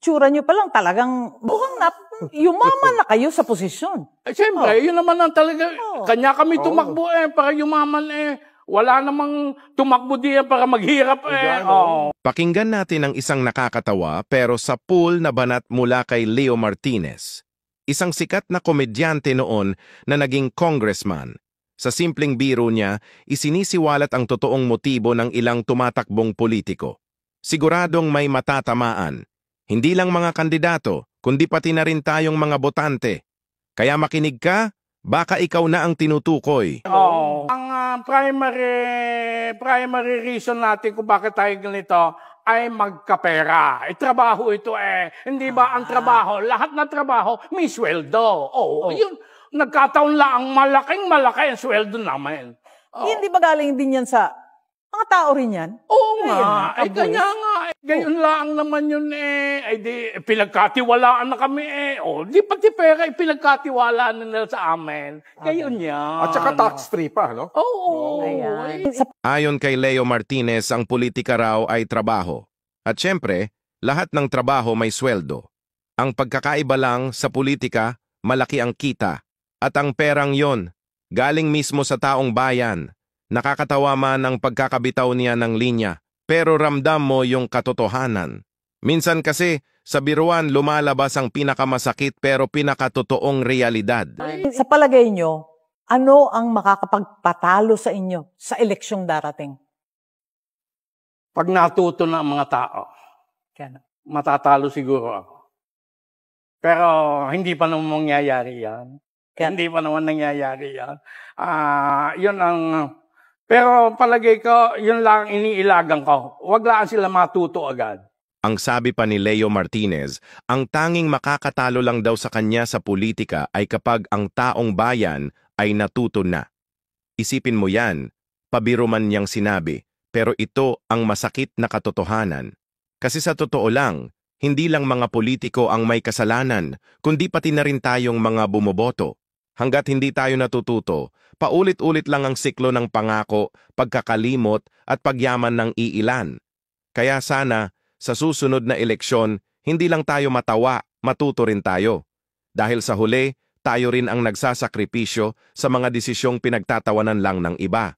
itsura nyo pa lang talagang mukhang yumaman na kayo sa posisyon. Siyempre, yun naman ang talaga. Kanya kami tumakbo para yumaman wala namang tumakbo diyan para maghirap Pakinggan natin ang isang nakakatawa pero sa pool na banat mula kay Leo Martinez. Isang sikat na komedyante noon na naging congressman. Sa simpleng biro niya, isinisiwalat ang totoong motibo ng ilang tumatakbong politiko. Siguradong may matatamaan. Hindi lang mga kandidato, kundi pati na rin tayong mga botante. Kaya makinig ka, baka ikaw na ang tinutukoy. Ang primary reason natin kung bakit tayo ganito ay magkapera. Trabaho ito Hindi ba ang trabaho, lahat na trabaho, may sweldo. Yun. Nagkataon lang ang malaki ang sweldo namin. Hindi ba galing din yan sa mga tao rin yan? Oo nga. Kanya nga. Gayon lang naman yun di pinagkatiwalaan na kami di pati pera pinagkatiwalaan nila sa amin. Gayon yan. At saka tax-free pa, no? Oo. Ayon kay Leo Martinez, ang politika raw ay trabaho. At syempre, lahat ng trabaho may sweldo. Ang pagkakaiba lang sa politika, malaki ang kita. At ang perang yon, galing mismo sa taong bayan. Nakakatawa man ang pagkakabitaw niya ng linya, pero ramdam mo yung katotohanan. Minsan kasi, sa biruan lumalabas ang pinakamasakit pero pinakatotoong realidad. Sa palagay nyo, ano ang makakapagpatalo sa inyo sa eleksyong darating? Pag natuto na ang mga tao, matatalo siguro ako. Pero hindi pa naman mangyayari yan. Hindi pa naman nangyayari yan. Yun ang... Pero palagay ko, yun lang iniilagan ko. Huwag lang sila matuto agad. Ang sabi pa ni Leo Martinez, ang tanging makakatalo lang daw sa kanya sa politika ay kapag ang taong bayan ay natuto na. Isipin mo yan, pabiro man niyang sinabi, pero ito ang masakit na katotohanan. Kasi sa totoo lang, hindi lang mga politiko ang may kasalanan, kundi pati na rin tayong mga bumoboto. Hanggat hindi tayo natututo, paulit-ulit lang ang siklo ng pangako, pagkakalimot at pagyaman ng iilan. Kaya sana, sa susunod na eleksyon, hindi lang tayo matawa, matuto rin tayo. Dahil sa huli, tayo rin ang nagsasakripisyo sa mga desisyong pinagtatawanan lang ng iba.